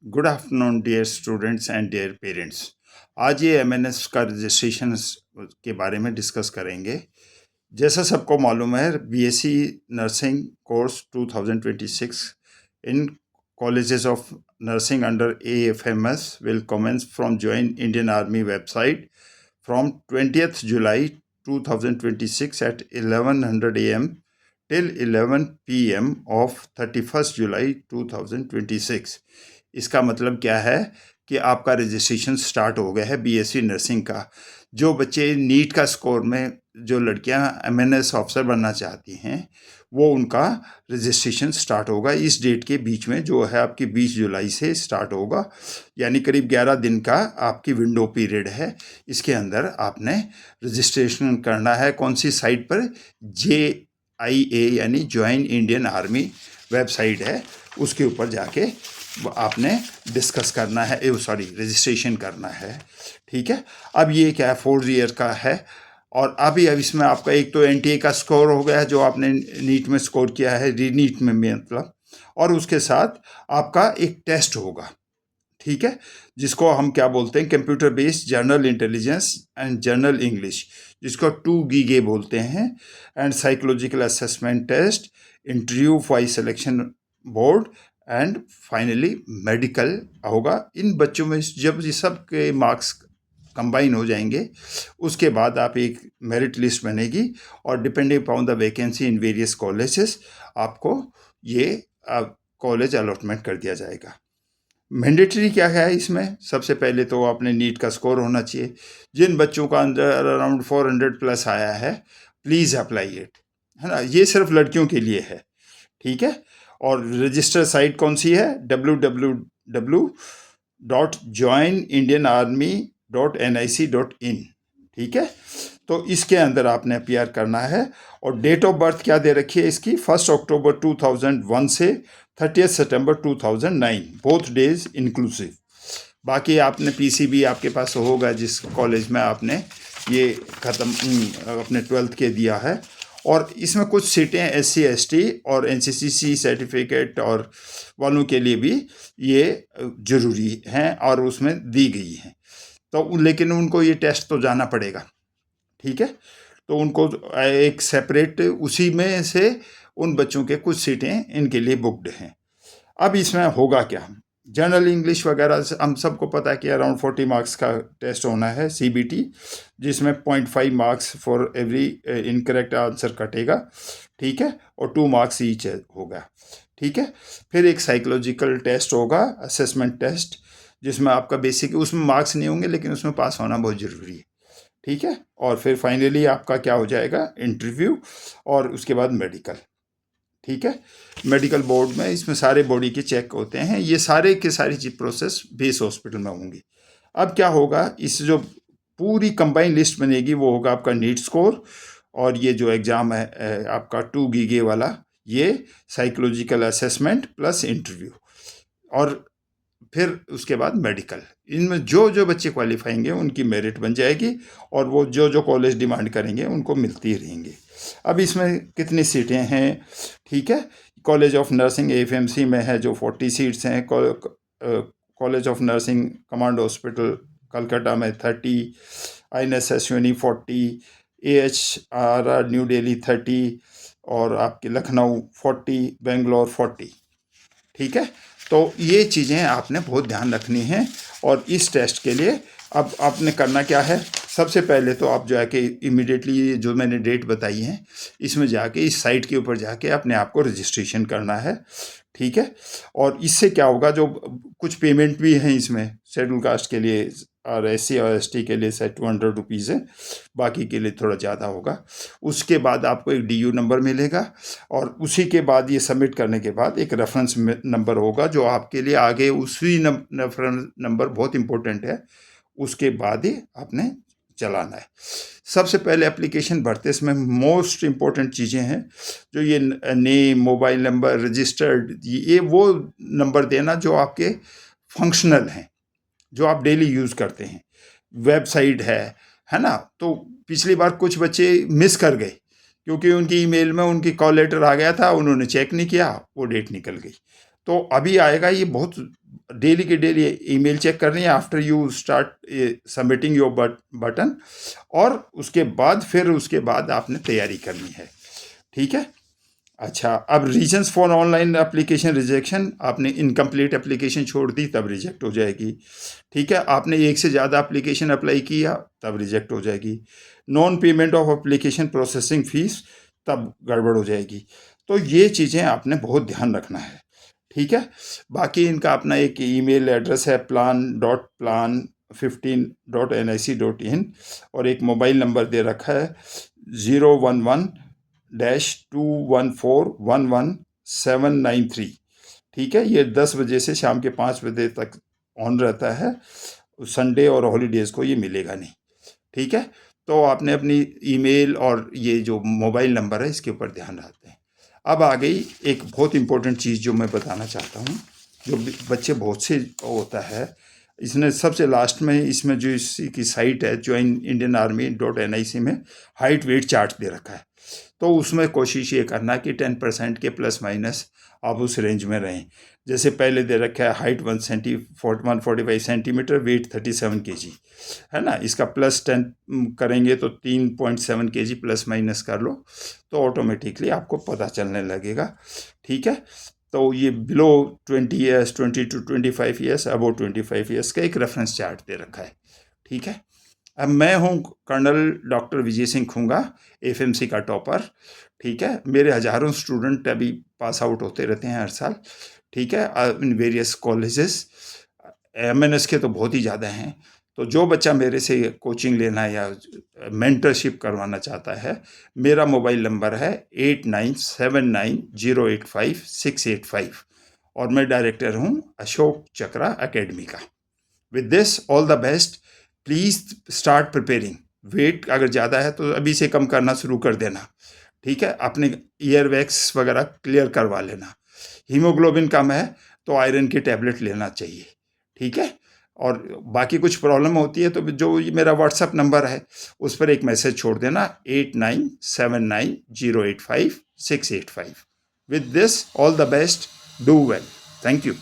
Good afternoon dear students and dear parents. आज ये MNS का रजिस्ट्रेशन के बारे में डिस्कस करेंगे। जैसा सबको मालूम है, BSc nursing course 2026 in colleges of nursing under AFMS will commence from Join Indian Army website from 20th July 2026 at 1100 AM till 11 PM of 31st July 2026। इसका मतलब क्या है कि आपका रजिस्ट्रेशन स्टार्ट हो गया है बीएससी नर्सिंग का। जो बच्चे नीट का स्कोर में, जो लड़कियां एमएनएस ऑफिसर बनना चाहती हैं, वो उनका रजिस्ट्रेशन स्टार्ट होगा इस डेट के बीच में, जो है आपकी 20 जुलाई से स्टार्ट होगा। यानी करीब 11 दिन का आपकी विंडो पीरियड है। इसके अंदर आपने रजिस्ट्रेशन करना है। कौन सी साइट पर? JIA यानी ज्वाइन इंडियन आर्मी वेबसाइट है, उसके ऊपर जाके आपने डिस्कस करना है, रजिस्ट्रेशन करना है। ठीक है। अब ये क्या है, 4 ईयर का है। और अब इसमें आपका एक तो एनटीए का स्कोर हो गया है, जो आपने नीट में स्कोर किया है, रीनीट में मतलब, और उसके साथ आपका एक टेस्ट होगा। ठीक है, जिसको हम क्या बोलते हैं, computer based general intelligence and general English, जिसको 2 गीगे बोलते हैं। And psychological assessment test, interview voice selection board, and finally medical होगा। इन बच्चों में जब ये सब के मार्क्स कंबाइन हो जाएंगे, उसके बाद आप एक मेरिट लिस्ट बनेगी, और depending upon the vacancy in various colleges आपको ये कॉलेज अलॉटमेंट कर दिया जाएगा। मैंडेटरी क्या है इसमें? सबसे पहले तो आपने नीट का स्कोर होना चाहिए। जिन बच्चों का अंदर अराउंड 400 प्लस आया है, प्लीज़ अप्लाई इट, है ना। ये सिर्फ लड़कियों के लिए है। ठीक है। और रजिस्टर साइट कौन सी है? www.joinindianarmy.nic.in। ठीक है। तो इसके अंदर आपने अपियर करना है। और डेट ऑफ बर्थ क्या दे रखी है इसकी? 1 अक्टूबर 2001 से 30 सितंबर 2009, बोथ डेज इंक्लूसिव। बाकी आपने पीसीबी आपके पास होगा, जिस कॉलेज में आपने ये ख़त्म अपने 12th के दिया है। और इसमें कुछ सीटें SC ST और NCCC सर्टिफिकेट और वालों के लिए भी ये ज़रूरी हैं और उसमें दी गई हैं। तो लेकिन उनको ये टेस्ट तो जाना पड़ेगा। ठीक है। तो उनको एक सेपरेट उसी में से उन बच्चों के कुछ सीटें इनके लिए बुकड हैं। अब इसमें होगा क्या? जनरल इंग्लिश वगैरह हम सबको पता है कि अराउंड 40 मार्क्स का टेस्ट होना है, CBT, जिसमें 0.5 marks for every incorrect answer कटेगा। ठीक है। और 2 मार्क्स ईच होगा। ठीक है। फिर एक साइकोलॉजिकल टेस्ट होगा, असेसमेंट टेस्ट, जिसमें आपका बेसिक, उसमें मार्क्स नहीं होंगे लेकिन उसमें पास होना बहुत ज़रूरी है। ठीक है। और फिर फाइनली आपका क्या हो जाएगा? इंटरव्यू, और उसके बाद मेडिकल। ठीक है। मेडिकल बोर्ड में इसमें सारे बॉडी के चेक होते हैं। ये सारे के सारी चीज प्रोसेस बेस हॉस्पिटल में होंगी। अब क्या होगा, इस जो पूरी कंबाइन लिस्ट बनेगी, वो होगा आपका नीट स्कोर, और ये जो एग्ज़ाम है आपका 2 गीगे वाला, ये साइकोलॉजिकल असेसमेंट प्लस इंटरव्यू, और फिर उसके बाद मेडिकल। इनमें जो जो बच्चे क्वालिफाएंगे उनकी मेरिट बन जाएगी, और वो जो जो कॉलेज डिमांड करेंगे उनको मिलती रहेंगी। अब इसमें कितनी सीटें हैं? ठीक है। कॉलेज ऑफ नर्सिंग AFMC में है जो 40 सीट्स हैं। College of nursing command hospital Calcutta में 30, INS Ashwini 40, AHRR new Delhi 30, और आपके लखनऊ 40, बेंगलोर 40। ठीक है। तो ये चीज़ें आपने बहुत ध्यान रखनी है। और इस टेस्ट के लिए अब आपने करना क्या है? सबसे पहले तो आप जाके इमीडिएटली जो मैंने डेट बताई है, इसमें जाके इस साइट के ऊपर जाके अपने आप को रजिस्ट्रेशन करना है। ठीक है। और इससे क्या होगा, जो कुछ पेमेंट भी है इसमें शेड्यूल कास्ट के लिए, और SC और ST के लिए 200 रुपीज़ है, बाकी के लिए थोड़ा ज़्यादा होगा। उसके बाद आपको एक DU नंबर मिलेगा, और उसी के बाद ये सबमिट करने के बाद एक रेफरेंस नंबर होगा, जो आपके लिए आगे उसी रेफरेंस नंबर बहुत इंपॉर्टेंट है, उसके बाद ही आपने चलाना है। सबसे पहले एप्लीकेशन भरते इसमें मोस्ट इम्पोर्टेंट चीज़ें हैं, जो ये नेम, मोबाइल नंबर, रजिस्टर्ड, ये वो नंबर देना जो आपके फंक्शनल हैं, जो आप डेली यूज़ करते हैं। वेबसाइट है ना। तो पिछली बार कुछ बच्चे मिस कर गए, क्योंकि उनकी ईमेल में उनकी कॉल लेटर आ गया था, उन्होंने चेक नहीं किया, वो डेट निकल गई। तो अभी आएगा, ये बहुत डेली के डेली ईमेल चेक करनी है after you start submitting your button, और उसके बाद आपने तैयारी करनी है। ठीक है। अच्छा, अब reasons for online application rejection, आपने इनकम्प्लीट एप्लीकेशन छोड़ दी तब रिजेक्ट हो जाएगी। ठीक है, आपने एक से ज़्यादा एप्लीकेशन अप्लाई किया तब रिजेक्ट हो जाएगी। Non payment of application processing fees, तब गड़बड़ हो जाएगी। तो ये चीज़ें आपने बहुत ध्यान रखना है। ठीक है। बाकी इनका अपना एक ईमेल एड्रेस है plan.15.nic.in, और एक मोबाइल नंबर दे रखा है 011-214-11793। ठीक है, ये 10 बजे से शाम के 5 बजे तक ऑन रहता है। संडे और हॉलीडेज़ को ये मिलेगा नहीं। ठीक है, तो आपने अपनी ईमेल और ये जो मोबाइल नंबर है इसके ऊपर ध्यान रखते हैं। अब आ गई एक बहुत इंपॉर्टेंट चीज़ जो मैं बताना चाहता हूँ, जो बच्चे बहुत से होता है, इसने सबसे लास्ट में इसमें जो इसी की साइट है joinindianarmy.nic में हाइट वेट चार्ट दे रखा है। तो उसमें कोशिश ये करना कि 10% के प्लस माइनस आप उस रेंज में रहें। जैसे पहले दे रखा है हाइट 145 सेंटीमीटर, वेट 37 kg है ना। इसका प्लस 10 करेंगे तो 3.7 kg प्लस माइनस कर लो, तो ऑटोमेटिकली आपको पता चलने लगेगा। ठीक है, तो ये below 20 years, 20 to 25 years, above 25 years का एक रेफरेंस चार्ट दे रखा है। ठीक है। अब मैं हूँ colonel doctor Vijay Singh खूंगा, FMC का टॉपर। ठीक है, मेरे हज़ारों स्टूडेंट अभी पास आउट होते रहते हैं हर साल। ठीक है, इन वेरियस कॉलेजेस, MNS के तो बहुत ही ज़्यादा हैं। तो जो बच्चा मेरे से कोचिंग लेना या मेंटरशिप करवाना चाहता है, मेरा मोबाइल नंबर है 8979085685, और मैं डायरेक्टर हूँ अशोक चक्रा एकेडमी का। With this all the best, please start preparing. Weight अगर ज़्यादा है तो अभी से कम करना शुरू कर देना। ठीक है, अपने ईयर वैक्स वगैरह क्लियर करवा लेना। हीमोग्लोबिन कम है तो आयरन की टैबलेट लेना चाहिए। ठीक है, और बाकी कुछ प्रॉब्लम होती है तो जो मेरा व्हाट्सअप नंबर है उस पर एक मैसेज छोड़ देना 8979085685। With this all the best, do well, thank you.